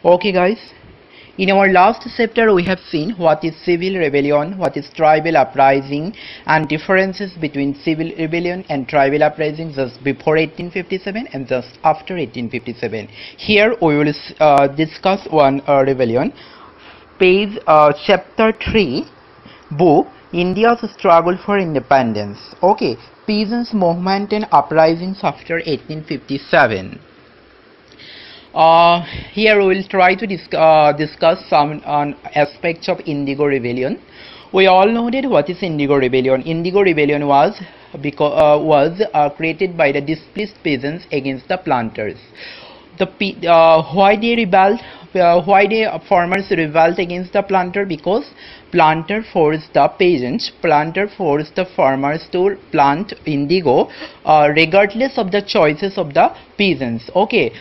Okay guys, in our last chapter we have seen what is civil rebellion, what is tribal uprising and differences between civil rebellion and tribal uprising just before 1857 and just after 1857. Here we will discuss one rebellion, page chapter 3, book India's Struggle for Independence. Okay, Peasants Movement and Uprisings after 1857. Here we will try to discuss some aspects of Indigo Rebellion. We all know that what is Indigo Rebellion. Indigo Rebellion was created by the displaced peasants against the planters. Why they rebelled? Why the farmers revolt against the planter? Because planter forced the peasants, planter forced the farmers to plant indigo regardless of the choices of the peasants. Okay,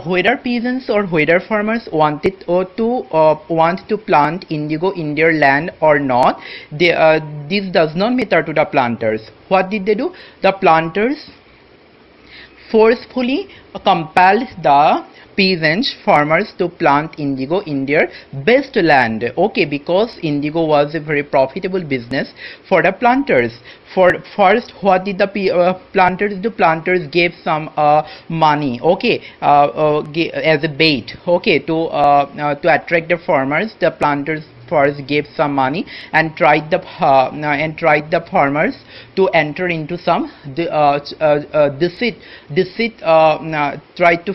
whether peasants or whether farmers want to plant indigo in their land or not, this does not matter to the planters. What did they do? The planters forcefully compelled the peasants, farmers to plant indigo in their best land. Okay, because indigo was a very profitable business for the planters. First, what did the planters do? Planters gave some money, okay, as a bait, okay, to attract the farmers. The planters first gave some money and tried the farmers to enter into some tried to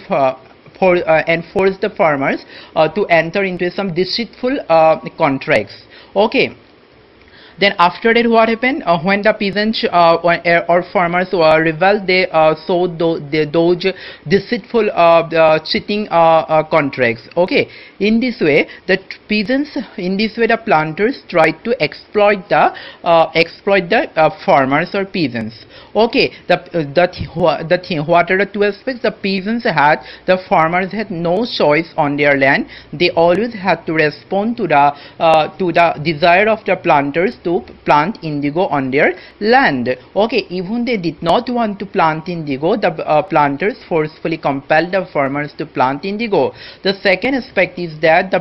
and force the farmers to enter into some deceitful contracts. Okay. Then after that, what happened? When the peasants or farmers revolted, they sold those deceitful cheating contracts. Okay, in this way, the planters tried to exploit the farmers or peasants. Okay, what are the two aspects? The peasants the farmers had no choice on their land. They always had to respond to the desire of the planters to plant indigo on their land. Okay, even they did not want to plant indigo, the planters forcefully compelled the farmers to plant indigo. The second aspect is that the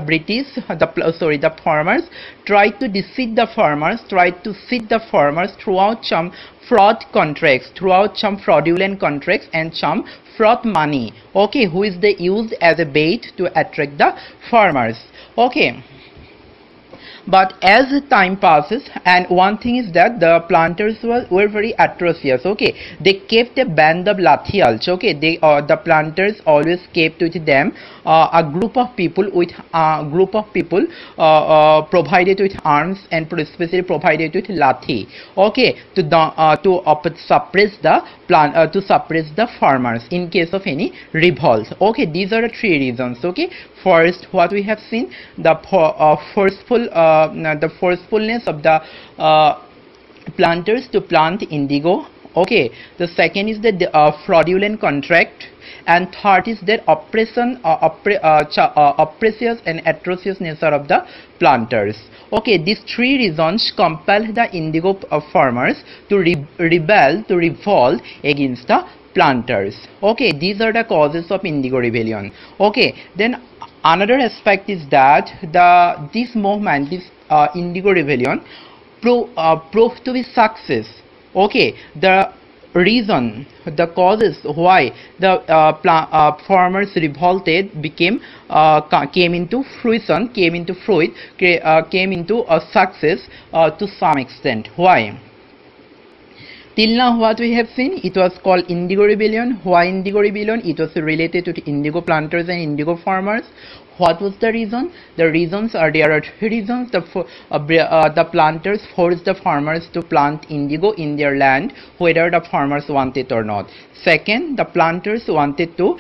farmers tried to deceive the farmers, throughout some fraud contracts, fraudulent contracts and some fraud money. Okay, which they used as a bait to attract the farmers. Okay. But as time passes, and one thing is that the planters were very atrocious. Okay, they kept a band of lathials. Okay, the planters always kept with them a group of people provided with arms and especially provided with lathi. Okay, to suppress the farmers in case of any revolt. Okay, these are the three reasons. Okay, first, what we have seen, the forcefulness of the planters to plant indigo. Okay, the second is the fraudulent contract, and third is that oppressive and atrocious nature of the planters. Okay, these three reasons compelled the indigo farmers to revolt against the planters. Okay, these are the causes of Indigo Rebellion. Okay, then another aspect is that this movement, this Indigo Rebellion, proved to be success. Okay, the reason, the causes why the farmers revolted came into fruition, came into a success to some extent. Why? Till now, what we have seen, it was called Indigo Rebellion. Why Indigo Rebellion? It was related to the indigo planters and indigo farmers. What was the reason? The reasons are, there are three reasons. The planters forced the farmers to plant indigo in their land, whether the farmers wanted or not. Second, the planters wanted to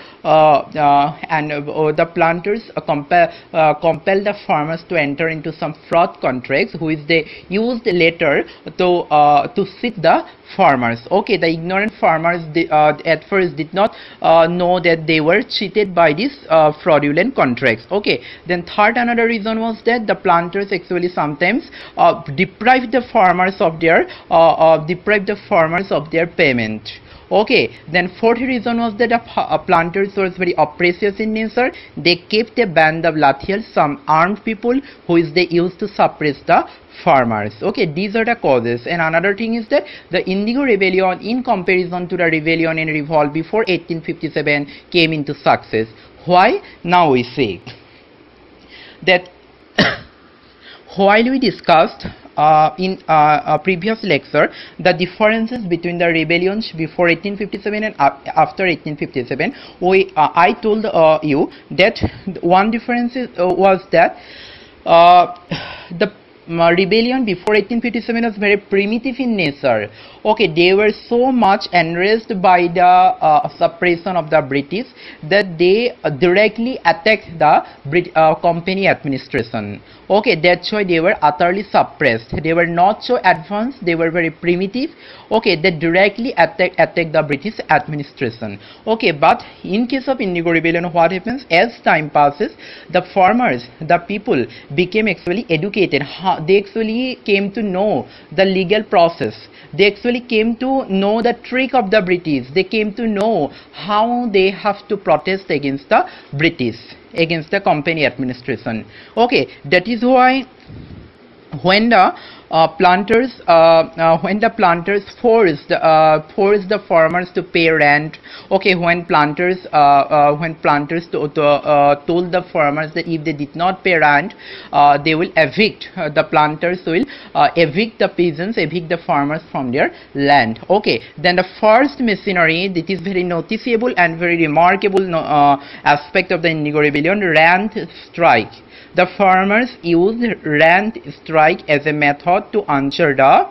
compelled the farmers to enter into some fraud contracts, which they used later to cheat the farmers. Okay, the ignorant farmers at first did not know that they were cheated by these fraudulent contracts. Okay, then third, another reason was that the planters actually sometimes deprived the farmers of their payment. Okay, then fourth reason was that planters were very oppressive in nature. They kept a band of Lathiels, some armed people, which they used to suppress the farmers. Okay, these are the causes. And another thing is that the Indigo Rebellion, in comparison to the rebellion and revolt before 1857, came into success. Why? Now we see that while we discussed in a previous lecture the differences between the rebellions before 1857 and after 1857, I told you that one difference was that the rebellion before 1857 was very primitive in nature. Okay, they were so much enraged by the suppression of the British that they directly attacked the company administration. Okay, that's why they were utterly suppressed. They were not so advanced, they were very primitive. Okay, they directly attacked the British administration. Okay, but in case of Indigo Rebellion, what happens? As time passes, the farmers, the people became actually educated. They actually came to know the legal process. They actually came to know the trick of the British. They came to know how they have to protest against the British, against the company administration. Okay, that is why when the planters forced the farmers to pay rent. Okay, when planters told the farmers that if they did not pay rent, they will evict. The planters will evict the peasants, evict the farmers from their land. Okay, then the first machinery that is very noticeable and very remarkable aspect of the Indigo Rebellion, rent strike. The farmers used rent strike as a method to answer the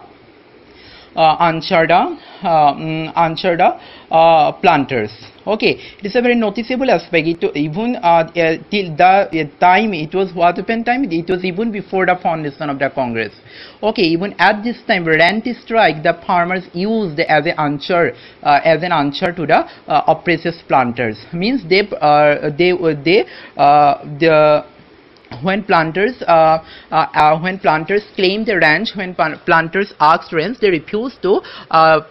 planters. Okay, it is a very noticeable aspect. Even till the time, it was what happened time, it was even before the foundation of the Congress. Okay, even at this time, rent strike the farmers used as an answer to the oppressive planters. Means when planters claimed the rent, when planters asked rent, they refused to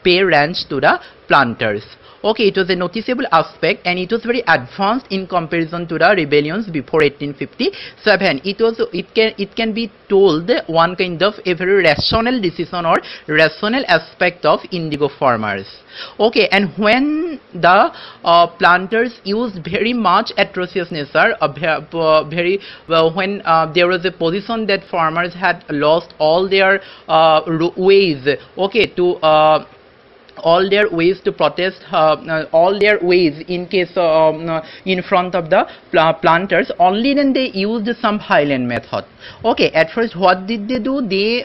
pay rent to the planters. Okay, it was a noticeable aspect and it was very advanced in comparison to the rebellions before 1857. It can be told one kind of a very rational decision or rational aspect of indigo farmers. Okay, and when the planters used very much atrocious nature, when there was a position that farmers had lost all their ways, okay, to all their ways to protest, all their ways in case in front of the planters, only then they used some violent method. Okay, at first what did they do? The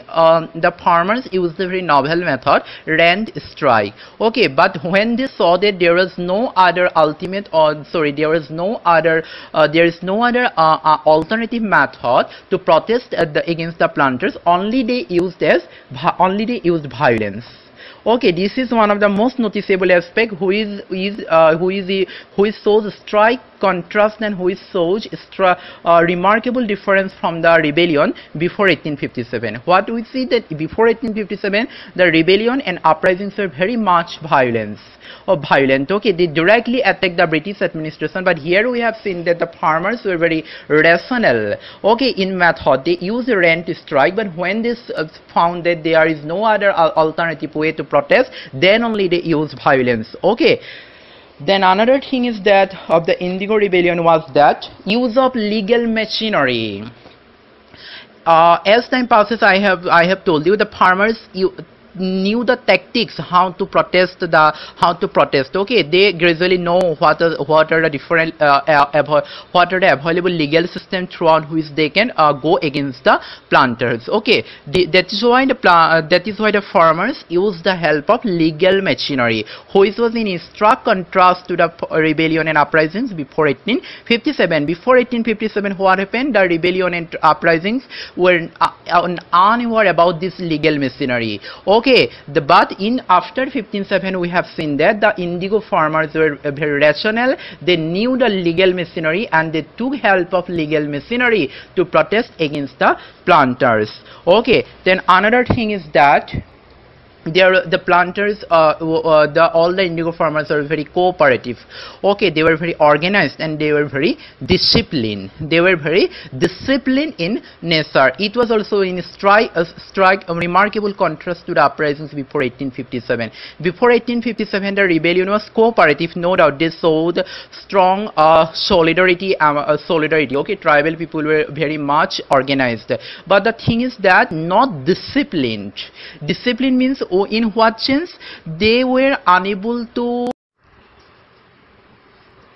farmers used a very novel method, rent strike. Okay, but when they saw that there was no other there is no other alternative method to protest against the planters, only they used violence. Okay, this is one of the most noticeable aspect, who shows strike contrast and who shows remarkable difference from the rebellion before 1857. What we see that before 1857, the rebellion and uprisings were very much violent. Okay, they directly attacked the British administration, but here we have seen that the farmers were very rational. Okay, in method they used the rent strike, but when they found that there is no other alternative way to protest, then only they used violence. Okay. Then another thing is that of the Indigo Rebellion was that use of legal machinery. As time passes, I have told you the farmers knew the tactics how to protest. Okay, they gradually know what are the different what are the available legal system throughout which they can go against the planters. Okay, that is why the farmers use the help of legal machinery, which was in stark contrast to the rebellion and uprisings before 1857. Before 1857, what happened? The rebellion and uprisings were unaware about this legal machinery. Okay, but after 1507 we have seen that the indigo farmers were very rational. They knew the legal machinery and they took help of legal machinery to protest against the planters. Okay, then another thing is that the planters, all the indigo farmers are very cooperative. Okay, they were very organized and they were very disciplined. They were very disciplined in nature. It was also in a remarkable contrast to the uprisings before 1857. Before 1857, the rebellion was cooperative, no doubt. They showed strong solidarity. Okay, tribal people were very much organized, but the thing is that not disciplined. Discipline means, in what sense? They were unable to.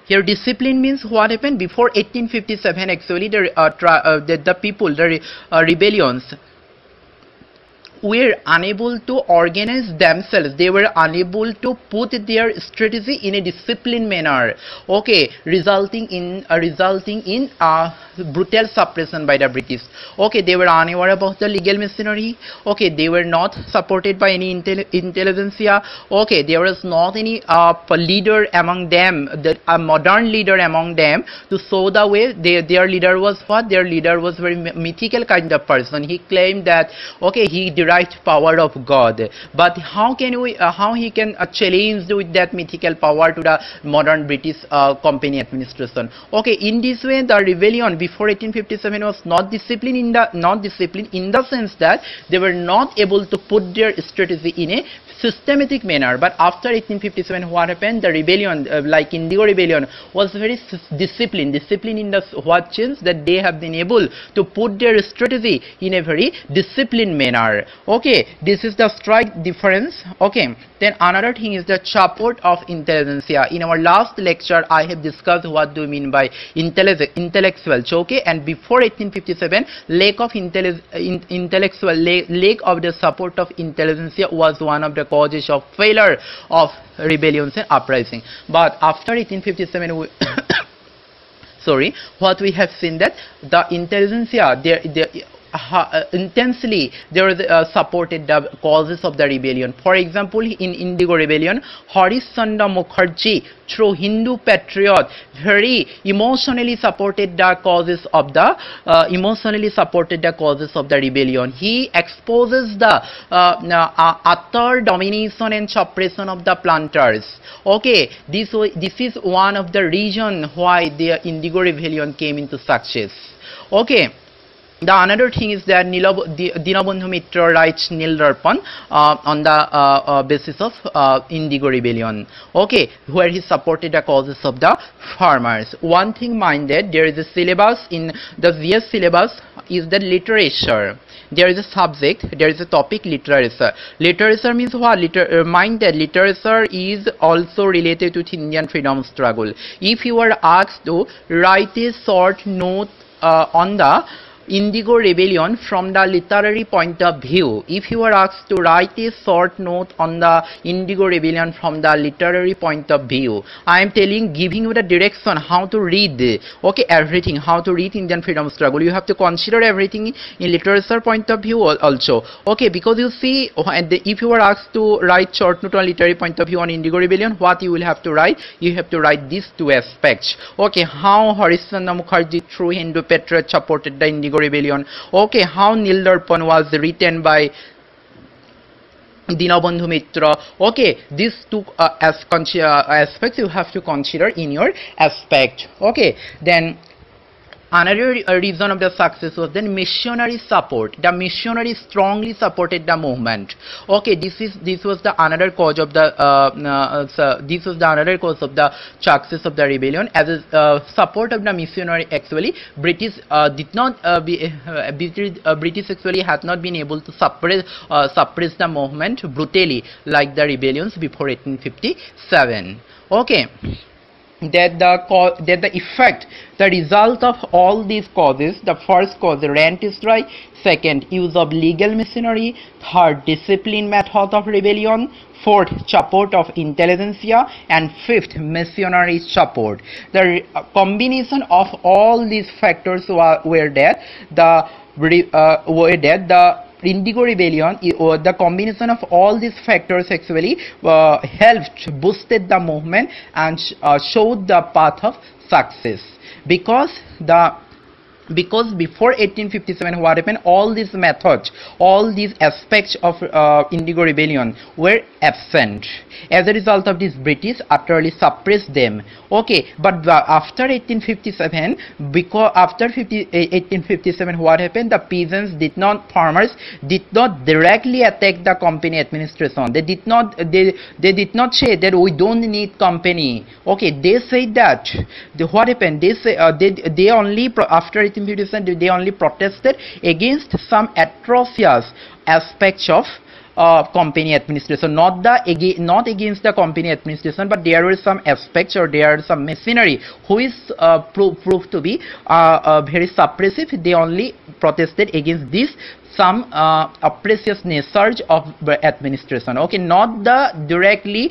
Here, discipline means what happened before 1857. Actually, the people, the rebellions, were unable to organize themselves. They were unable to put their strategy in a disciplined manner. Okay, resulting in brutal suppression by the British. Okay, they were unaware about the legal machinery. Okay, they were not supported by any intelligentsia. Okay, there was not any leader among them, a modern leader among them to show the way. Their leader was what? Their leader was very mythical kind of person. He claimed that, okay, he derived power of God, but how he can challenge with that mythical power to the modern British company administration? Okay, in this way, the rebellion before 1857 was not disciplined in the sense that they were not able to put their strategy in a systematic manner. But after 1857, what happened? The rebellion, like Indigo Rebellion, was very disciplined in the what sense that they have been able to put their strategy in a very disciplined manner. Okay, this is the strike difference. Okay, then another thing is the support of intelligentsia. In our last lecture, I have discussed what do we mean by intellectuals. Okay, and before 1857, lack of the support of intelligentsia was one of the causes of failure of rebellions and uprising. But after 1857, sorry, what we have seen that the intelligentsia, intensely they were supported the causes of the rebellion. For example, in Indigo Rebellion, Harish Chandra Mukherjee, through Hindu patriot, very emotionally supported the causes of the rebellion. He exposes the utter domination and suppression of the planters. Okay, this is one of the reasons why the Indigo Rebellion came into success. Okay. The another thing is that Dinabandhu Mitra writes Nil Darpan on the basis of Indigo Rebellion. Okay, where he supported the causes of the farmers. One thing minded, there is a syllabus in the VS syllabus is the literature. There is a subject, there is a topic, literature. Literature means what? Minded literature is also related to Indian freedom struggle. If you are asked to write a short note on the Indigo Rebellion from the literary point of view, if you are asked to write a short note on the Indigo Rebellion from the literary point of view, I am giving you the direction how to read, okay, everything, how to read Indian freedom struggle. You have to consider everything in literature point of view also. Okay, because you see, if you are asked to write short note on literary point of view on Indigo Rebellion, what you will have to write? You have to write these two aspects. Okay, how Harish Chandra Mukherjee through Hindu patriot supported the Indigo Rebellion. Okay, how Nil Darpan was written by Dinabandhu Mitra. Okay, these two aspects you have to consider in your aspect. Okay, then another reason of the success was then missionary support. The missionaries strongly supported the movement. Okay, this was the another cause of the success of the rebellion. As a support of the missionary, actually British British actually had not been able to suppress the movement brutally like the rebellions before 1857. Okay. That the effect, the result of all these causes: the first cause, rent strike; second, use of legal machinery; third, discipline method of rebellion; fourth, support of intelligentsia; and fifth, missionary support. The combination of all these factors were that the Indigo Rebellion, the combination of all these factors actually helped boosted the movement and showed the path of success, because the because before 1857 what happened, all these methods, all these aspects of Indigo Rebellion were absent. As a result of this, British utterly suppressed them. Okay, but after 1857, because after 1857 what happened, the peasants did not, farmers did not directly attack the company administration. They did not say that we don't need company. Okay, they said that what happened, they say they only after 1857 they only protested against some atrocious aspects of company administration, not against the company administration, but there were some aspects or there are some machinery who is proved to be very suppressive. They only protested against this some oppressive nature of administration. Okay, not directly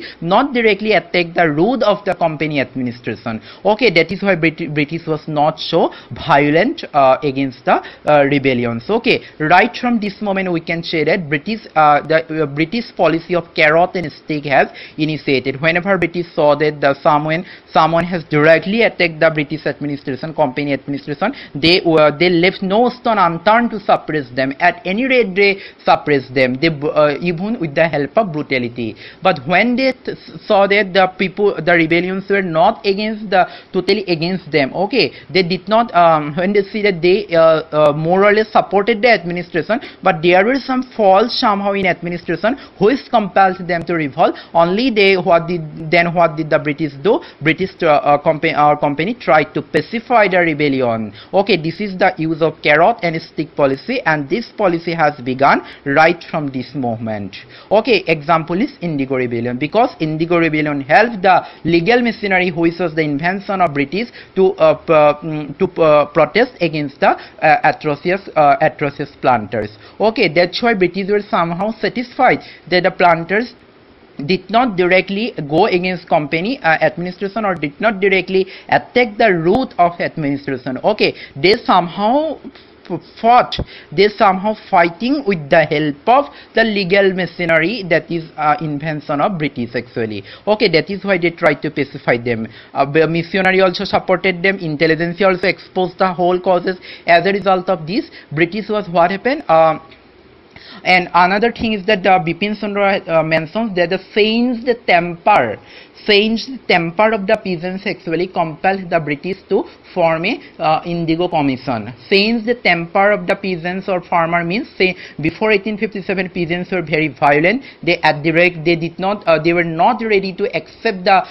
attack the root of the company administration. Okay, that is why British was not so violent against the rebellions. Okay, right from this moment we can say that the British policy of carrot and stick has initiated. Whenever British saw that someone has directly attacked the British administration, company administration, they left no stone unturned to suppress them. At any rate, they suppressed them, even with the help of brutality. But when they saw that the rebellions were not totally against them, okay, they did not, when they see that they more or less supported the administration, but there were some faults somehow in administration which compelled them to revolt. Only what did the British do? Our company tried to pacify the rebellion. Okay, this is the use of carrot and stick policy, and this policy has begun right from this movement. Okay, example is Indigo Rebellion, because Indigo Rebellion helped the legal machinery which was the invention of British to protest against the atrocious planters. Okay, that's why British were somehow satisfied that the planters did not directly go against company administration or did not directly attack the root of administration. Okay, they somehow fighting with the help of the legal machinery that is invention of British actually. Okay, that is why they tried to pacify them. Missionary also supported them, intelligence also exposed the whole causes. As a result of this, British was what happened. And another thing is that Bipan Chandra mentions that the changed temper of the peasants actually compelled the British to form a Indigo Commission. Changed the temper of the peasants or farmer means, say, before 1857 peasants were very violent. They were not ready to accept the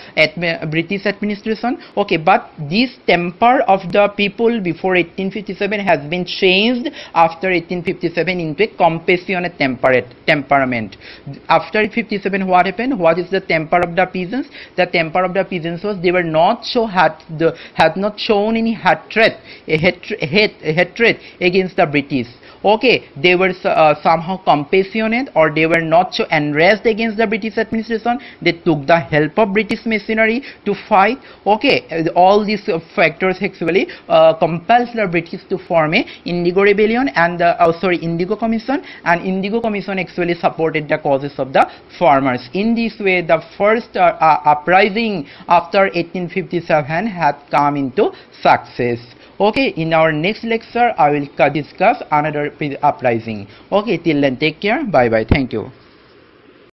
British administration. Okay, but this temper of the people before 1857 has been changed after 1857 into a compassionate temperament. After 1857 what happened? What is the temper of the peasants? The temper of the peasants was they were not had not shown any hatred against the British. Okay, they were somehow compassionate, or they were not so enraged against the British administration. They took the help of British machinery to fight. Okay, all these factors actually compelled the British to form a Indigo Rebellion and Indigo Commission, and Indigo Commission actually supported the causes of the farmers. In this way, the first uprising after 1857 had come into success. Okay, in our next lecture I will discuss another uprising. Okay, till then, take care. Bye bye. Thank you.